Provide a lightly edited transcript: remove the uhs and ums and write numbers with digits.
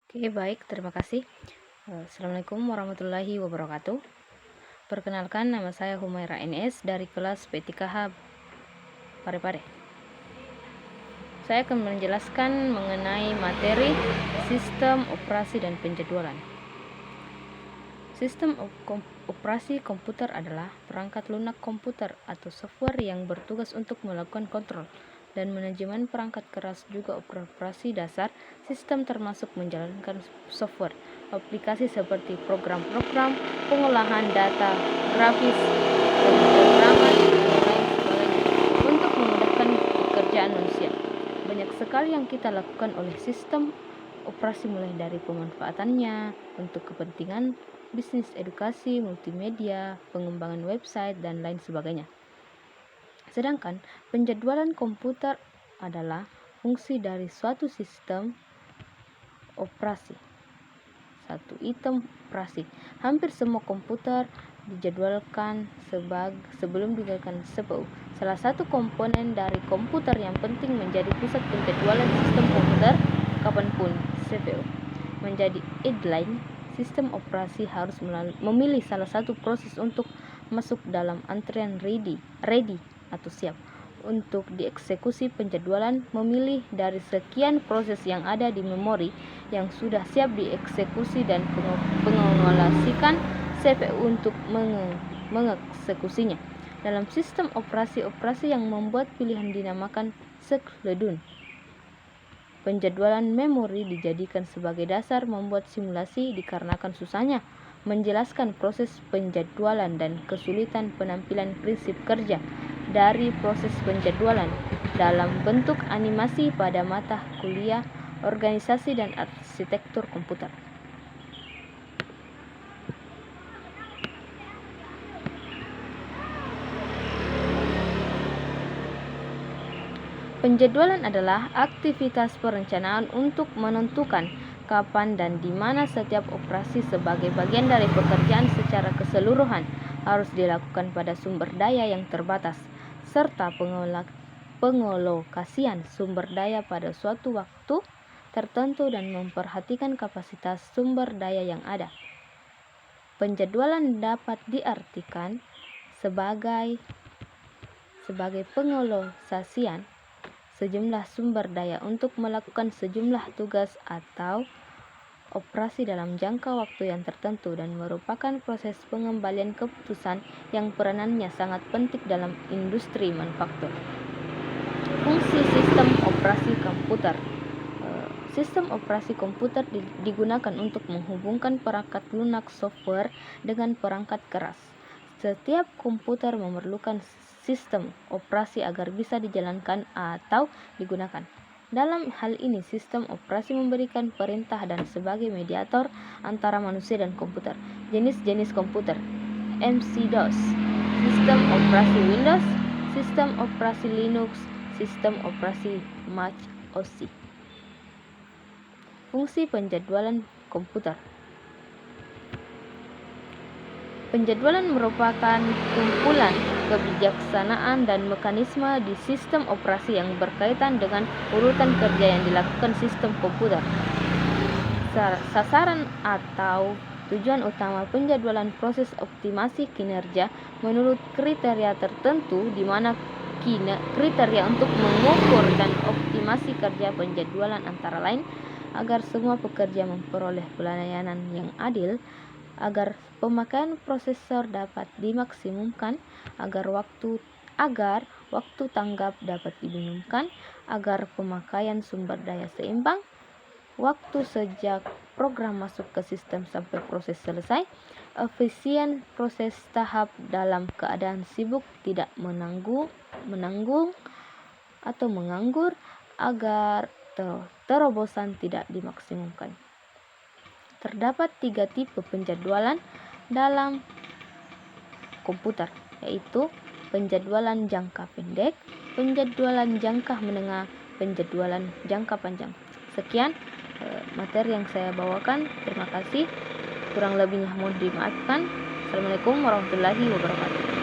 Oke, baik, terima kasih. Assalamualaikum warahmatullahi wabarakatuh. Perkenalkan, nama saya Humaira NS dari kelas P3H Parepare. Saya akan menjelaskan mengenai materi sistem operasi dan penjadwalan. Sistem operasi komputer adalah perangkat lunak komputer atau software yang bertugas untuk melakukan kontrol dan manajemen perangkat keras, juga operasi dasar sistem termasuk menjalankan software aplikasi seperti program-program pengolahan data, grafis, pemrograman, dan lain sebagainya untuk memudahkan pekerjaan manusia. Banyak sekali yang kita lakukan oleh sistem operasi, mulai dari pemanfaatannya untuk kepentingan bisnis, edukasi, multimedia, pengembangan website, dan lain sebagainya. Sedangkan penjadwalan komputer adalah fungsi dari suatu sistem operasi, satu item operasi. Hampir semua komputer dijadwalkan sebelum digunakan CPU. Salah satu komponen dari komputer yang penting menjadi pusat penjadwalan sistem komputer kapanpun CPU. Menjadi idling, sistem operasi harus memilih salah satu proses untuk masuk dalam antrian ready atau siap untuk dieksekusi. Penjadwalan memilih dari sekian proses yang ada di memori yang sudah siap dieksekusi dan pengelolaan CPU untuk mengeksekusinya. Dalam sistem operasi yang membuat pilihan dinamakan scheduling. Penjadwalan memori dijadikan sebagai dasar membuat simulasi dikarenakan susahnya menjelaskan proses penjadwalan dan kesulitan penampilan prinsip kerja dari proses penjadwalan dalam bentuk animasi pada mata kuliah organisasi dan arsitektur komputer. Penjadwalan adalah aktivitas perencanaan untuk menentukan kapan dan di mana setiap operasi sebagai bagian dari pekerjaan secara keseluruhan harus dilakukan pada sumber daya yang terbatas, serta pengelokasian sumber daya pada suatu waktu tertentu dan memperhatikan kapasitas sumber daya yang ada. Penjadwalan dapat diartikan sebagai pengelokasian sejumlah sumber daya untuk melakukan sejumlah tugas atau operasi dalam jangka waktu yang tertentu dan merupakan proses pengembalian keputusan yang peranannya sangat penting dalam industri manufaktur. Fungsi sistem operasi komputer. Sistem operasi komputer digunakan untuk menghubungkan perangkat lunak software dengan perangkat keras. Setiap komputer memerlukan sistem operasi agar bisa dijalankan atau digunakan. Dalam hal ini, sistem operasi memberikan perintah dan sebagai mediator antara manusia dan komputer. Jenis-jenis komputer: MC-DOS, sistem operasi Windows, sistem operasi Linux, sistem operasi Mac OS. Fungsi penjadwalan komputer. Penjadwalan merupakan kumpulan kebijaksanaan dan mekanisme di sistem operasi yang berkaitan dengan urutan kerja yang dilakukan sistem komputer. Sasaran atau tujuan utama penjadwalan proses optimasi kinerja menurut kriteria tertentu, di mana kriteria untuk mengukur dan optimasi kerja penjadwalan antara lain agar semua pekerja memperoleh pelayanan yang adil, agar pemakaian prosesor dapat dimaksimumkan, agar waktu tanggap dapat diminimumkan, agar pemakaian sumber daya seimbang, waktu sejak program masuk ke sistem sampai proses selesai, efisien proses tahap dalam keadaan sibuk tidak menanggung atau menganggur, agar terobosan tidak dimaksimumkan. Terdapat 3 tipe penjadwalan dalam komputer, yaitu penjadwalan jangka pendek, penjadwalan jangka menengah, penjadwalan jangka panjang. Sekian materi yang saya bawakan. Terima kasih. Kurang lebihnya mohon dimaafkan. Assalamualaikum warahmatullahi wabarakatuh.